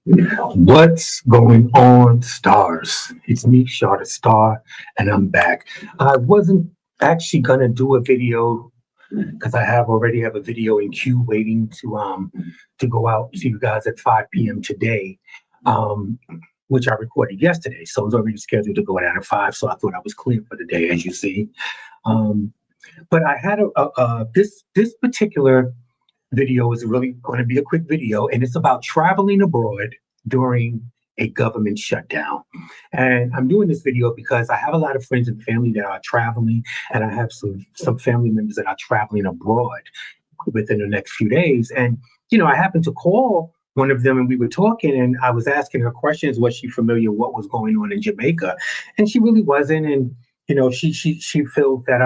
What's going on, stars? It's me, Shard Star, and I'm back. I wasn't actually gonna do a video because I have already have a video in queue waiting to go out to you guys at 5 p.m. today, um, which I recorded yesterday. So it was already scheduled to go down at 5. So I thought I was clear for the day, as you see. Um, but I had this particular video is really going to be a quick video, and it's about traveling abroad during a government shutdown. And I'm doing this video because I have a lot of friends and family that are traveling, and I have some family members that are traveling abroad within the next few days. And I happened to call one of them, and we were talking, and I was asking her questions. Was she familiar what was going on in Jamaica? And she really wasn't. And she feels that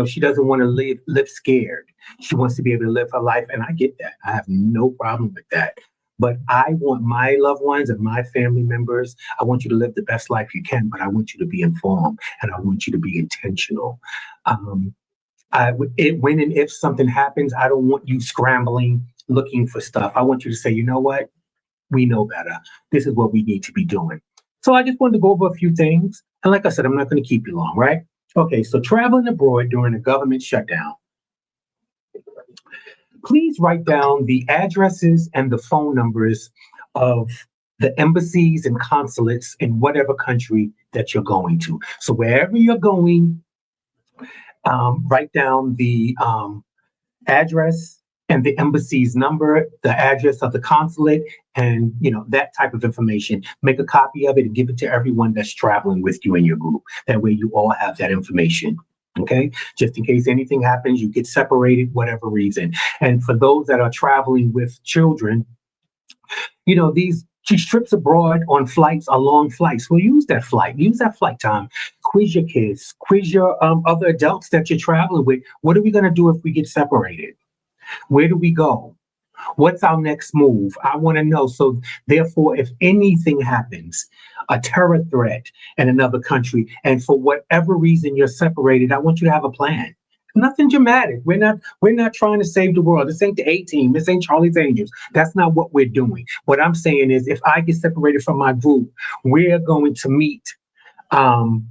she doesn't want to live scared. She wants to be able to live her life, and I get that. I have no problem with that. But I want my loved ones and my family members, I want you to live the best life you can, but I want you to be informed and I want you to be intentional. Um, when and if something happens, I don't want you scrambling, looking for stuff. I want you to say, you know what? We know better. This is what we need to be doing. So I just wanted to go over a few things. And like I said, I'm not going to keep you long, right? Okay, so traveling abroad during a government shutdown. Please write down the addresses and the phone numbers of the embassies and consulates in whatever country that you're going to. So wherever you're going, write down the address and the embassy's number, the address of the consulate, and that type of information. Make a copy of it and give it to everyone that's traveling with you in your group. That way, you all have that information. Okay, just in case anything happens, you get separated, whatever reason. And for those that are traveling with children, these trips abroad on flights are long flights. Well, use that flight time. Quiz your kids, quiz your other adults that you're traveling with. What are we going to do if we get separated? Where do we go? What's our next move? I want to know. So therefore, if anything happens, a terror threat in another country, and for whatever reason you're separated, I want you to have a plan. Nothing dramatic. We're not trying to save the world. This ain't the A-Team. This ain't Charlie's Angels. That's not what we're doing. What I'm saying is if I get separated from my group, we're going to meet um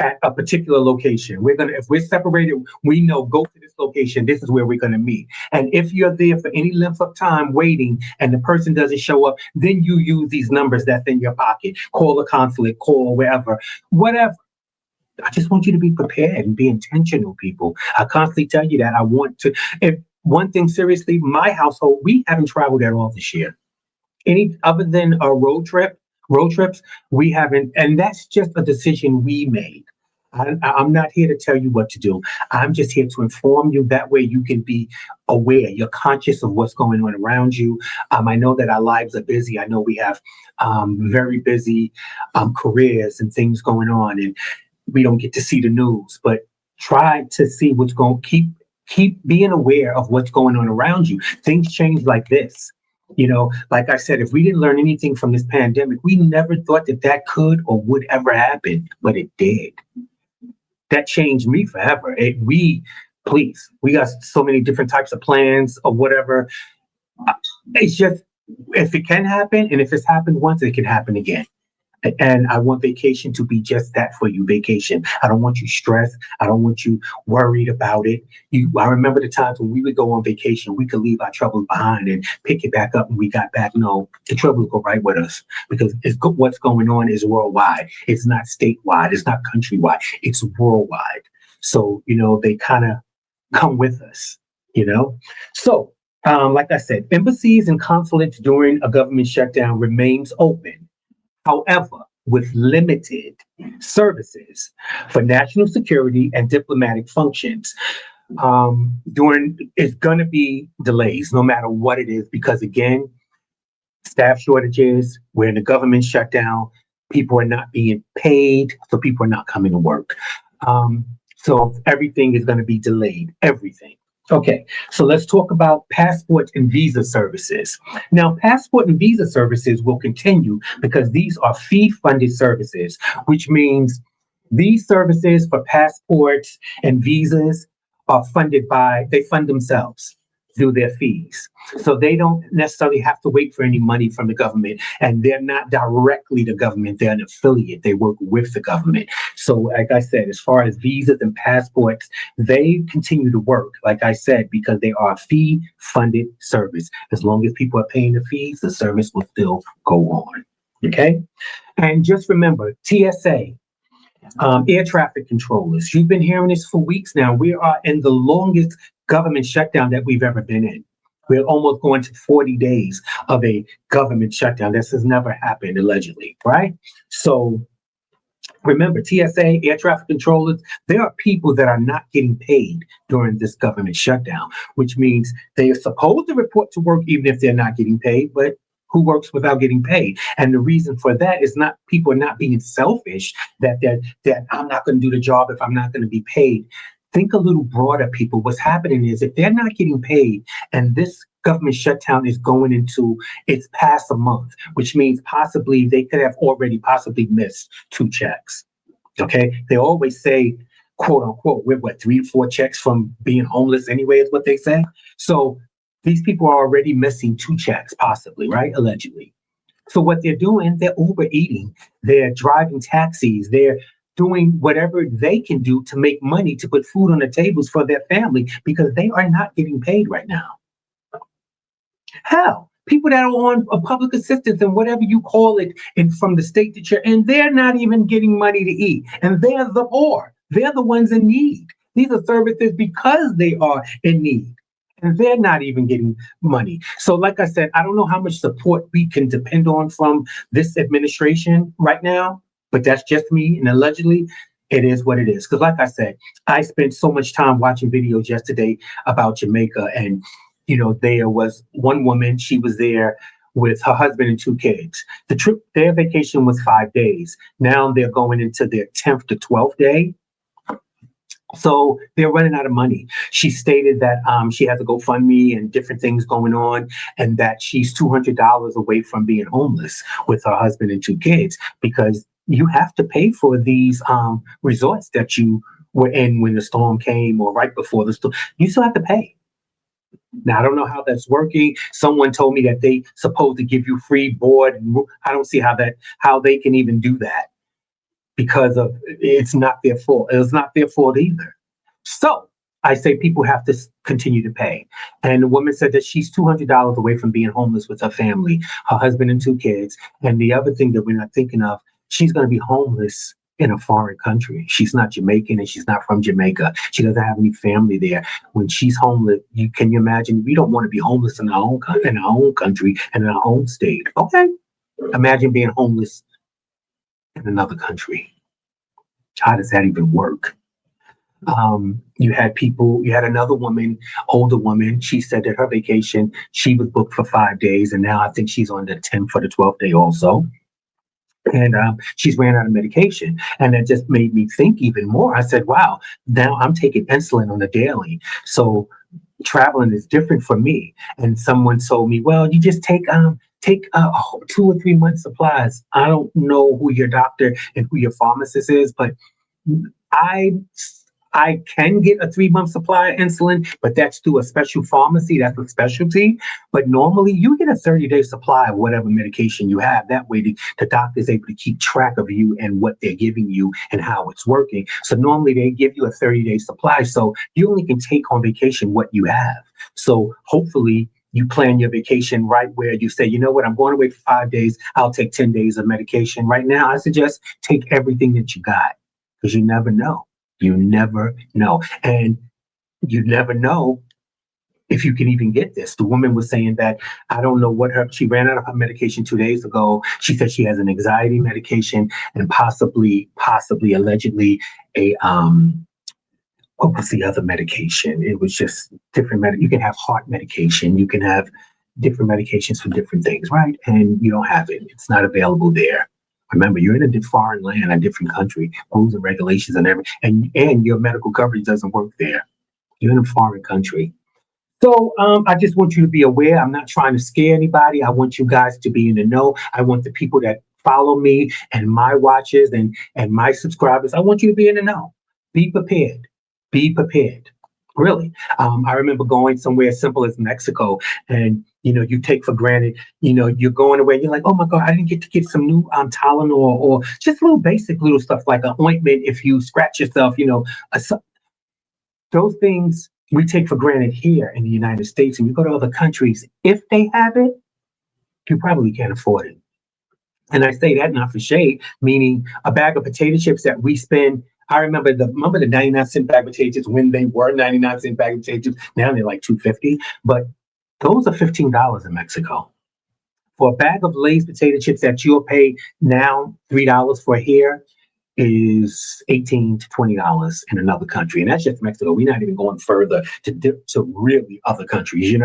at a particular location. If we're separated, we know go to this location. This is where we're gonna meet. And if you're there for any length of time waiting and the person doesn't show up, then you use these numbers that's in your pocket. Call the consulate, call wherever, whatever. I just want you to be prepared and be intentional, people. I constantly tell you that I want to. If one thing seriously, my household, we haven't traveled at all this year. Any other than a road trips, we haven't, and that's just a decision we made. I'm not here to tell you what to do. I'm just here to inform you. That way, you can be aware. You're conscious of what's going on around you. I know that our lives are busy. I know we have very busy careers and things going on, and we don't get to see the news. But try to see what's going. Keep being aware of what's going on around you. Things change like this. Like I said, if we didn't learn anything from this pandemic, we never thought that could or would ever happen, but it did. That changed me forever. Please, we got so many different types of plans or whatever. It's just, if it can happen, and if it's happened once, it can happen again. And I want vacation to be just that for you, vacation. I don't want you stressed. I don't want you worried about it. I remember the times when we would go on vacation, we could leave our troubles behind and pick it back up when we got back. No, the troubles go right with us because what's going on is worldwide. It's not statewide. It's not countrywide. It's worldwide. So, they kind of come with us, So, like I said, embassies and consulates during a government shutdown remains open. However, with limited services for national security and diplomatic functions. It's going to be delays no matter what it is, because again, staff shortages, we're in a government shutdown, people are not being paid, so people are not coming to work. So everything is going to be delayed, everything. Okay, so let's talk about passport and visa services. Now, passport and visa services will continue because these are fee-funded services, which means these services for passports and visas they fund themselves. do their fees. So they don't necessarily have to wait for any money from the government, and they're not directly the government. They're an affiliate. They work with the government. So, like I said, as far as visas and passports, they continue to work, like I said, because they are a fee funded service. As long as people are paying the fees, the service will still go on. Okay. And just remember, TSA, air traffic controllers. You've been hearing this for weeks now. We are in the longest government shutdown that we've ever been in. We're almost going to 40 days of a government shutdown. This has never happened, allegedly, right? So remember, TSA, air traffic controllers, there are people that are not getting paid during this government shutdown, which means they are supposed to report to work even if they're not getting paid, but who works without getting paid? And the reason for that is not people are not being selfish, that I'm not going to do the job if I'm not going to be paid. Think a little broader, people. What's happening is if they're not getting paid and this government shutdown is going into it's past a month, which means possibly they could have already possibly missed 2 checks. Okay. They always say, quote unquote, we're what, 3 to 4 checks from being homeless anyway, is what they say. So these people are already missing 2 checks, possibly, right? Allegedly. So what they're doing, they're overeating, they're driving taxis, they're doing whatever they can do to make money to put food on the tables for their family because they are not getting paid right now. Hell, people that are on a public assistance and whatever you call it, and from the state that you're in, they're not even getting money to eat. And they're the poor. They're the ones in need. These are services because they are in need. And they're not even getting money. So, like I said, I don't know how much support we can depend on from this administration right now, but that's just me. And allegedly, it is what it is. Because, like I said, I spent so much time watching videos yesterday about Jamaica, and there was one woman. She was there with her husband and 2 kids. Their vacation was 5 days. Now they're going into their 10th to 12th day. So they're running out of money. She stated that she has a GoFundMe and different things going on, and that she's $200 away from being homeless with her husband and 2 kids, because you have to pay for these resorts that you were in when the storm came or right before the storm. You still have to pay. Now, I don't know how that's working. Someone told me that they supposed to give you free board. I don't see how they can even do that, because of it's not their fault. It's not their fault either. So I say people have to continue to pay. And the woman said that she's $200 away from being homeless with her family, her husband and 2 kids. And the other thing that we're not thinking of, she's going to be homeless in a foreign country. She's not Jamaican and she's not from Jamaica. She doesn't have any family there. When she's homeless, can you imagine? We don't want to be homeless in our own country and in our own state. Okay. Imagine being homeless in another country. How does that even work? You had another woman, older woman. She said that her vacation, she was booked for 5 days, and now I think she's on the 10th for the 12th day also. And she's ran out of medication. And that just made me think even more. I said, wow, now I'm taking insulin on a daily. So traveling is different for me. And someone told me, well, you just take 2 or 3 months supplies. I don't know who your doctor and who your pharmacist is, but I can get a 3-month supply of insulin, but that's through a special pharmacy. That's a specialty. But normally you get a 30-day supply of whatever medication you have. That way the doctor is able to keep track of you and what they're giving you and how it's working. So normally they give you a 30-day supply. So you only can take on vacation what you have. So hopefully you plan your vacation right where you say, you know what, I'm going away for 5 days. I'll take 10 days of medication. Right now, I suggest take everything that you got, because you never know. You never know. And you never know if you can even get this. The woman was saying that, I don't know she ran out of her medication 2 days ago. She said she has an anxiety medication and possibly, allegedly, what was the other medication? It was just different. You can have heart medication. You can have different medications for different things, right? And you don't have it. It's not available there. Remember, you're in a foreign land, a different country, rules and regulations and everything, and your medical coverage doesn't work there. You're in a foreign country. So I just want you to be aware. I'm not trying to scare anybody. I want you guys to be in the know. I want the people that follow me and my watchers and my subscribers, I want you to be in the know. Be prepared. Be prepared. Really. I remember going somewhere as simple as Mexico, and you take for granted, you're going away, you're like, oh my God, I didn't get to get some new Tylenol or just little basic little stuff like an ointment if you scratch yourself, uh, so- those things we take for granted here in the United States. And you go to other countries, if they have it, you probably can't afford it. And I say that not for shade, meaning a bag of potato chips that we spend. I remember the 99-cent bag of potato chips when they were 99-cent bag of potato chips. Now they're like 2.50, but those are $15 in Mexico. For a bag of Lay's potato chips that you'll pay now $3 for here is 18 to $20 in another country, and that's just Mexico. We're not even going further to really other countries,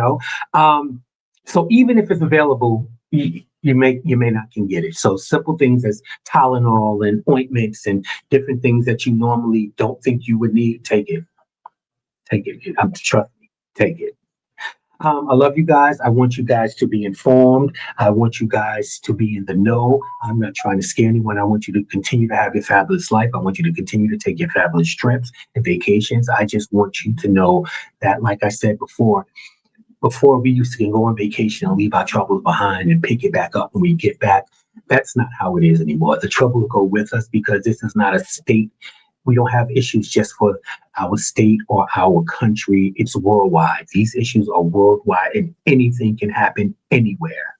So even if it's available, you may not can get it. So simple things as Tylenol and ointments and different things that you normally don't think you would need, take it. Trust me, take it. I love you guys. I want you guys to be informed. I want you guys to be in the know. I'm not trying to scare anyone. I want you to continue to have your fabulous life. I want you to continue to take your fabulous trips and vacations. I just want you to know that, like I said before we used to go on vacation and leave our troubles behind and pick it back up when we get back. That's not how it is anymore. The troubles go with us because this is not a state. We don't have issues just for our state or our country. It's worldwide. These issues are worldwide and anything can happen anywhere.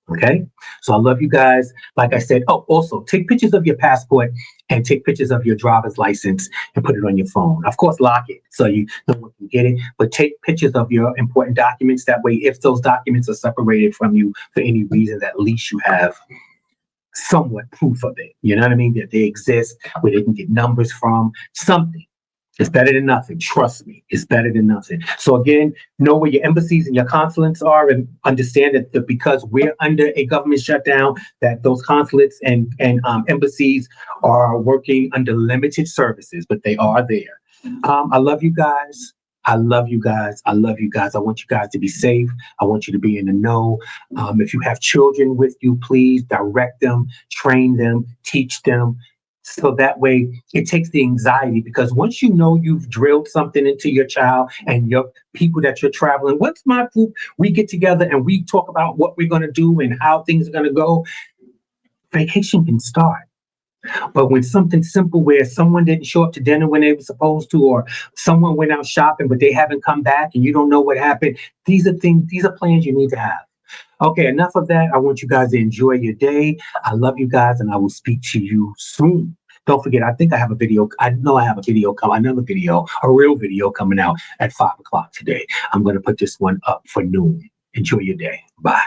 Okay. So I love you guys. Like I said, oh, also take pictures of your passport and take pictures of your driver's license and put it on your phone. Of course, lock it so you no one can get it, but take pictures of your important documents. That way, if those documents are separated from you for any reason, at least you have somewhat proof of it. You know what I mean? That they exist, where they can get numbers from, something. It's better than nothing. Trust me, it's better than nothing. So again, know where your embassies and your consulates are, and understand that because we're under a government shutdown, that those consulates and embassies are working under limited services, but they are there. I love you guys. I love you guys. I love you guys. I want you guys to be safe. I want you to be in the know. If you have children with you, please direct them, train them, teach them. So that way it takes the anxiety, because once you know you've drilled something into your child and your people that you're traveling, what's my group? We get together and we talk about what we're going to do and how things are going to go. Vacation can start. But when something simple where someone didn't show up to dinner when they were supposed to, or someone went out shopping, but they haven't come back and you don't know what happened, these are plans you need to have. Okay, enough of that. I want you guys to enjoy your day. I love you guys, and I will speak to you soon. Don't forget, I think I have a video. I know I have a video another video, a real video coming out at 5 o'clock today. I'm going to put this one up for noon. Enjoy your day. Bye.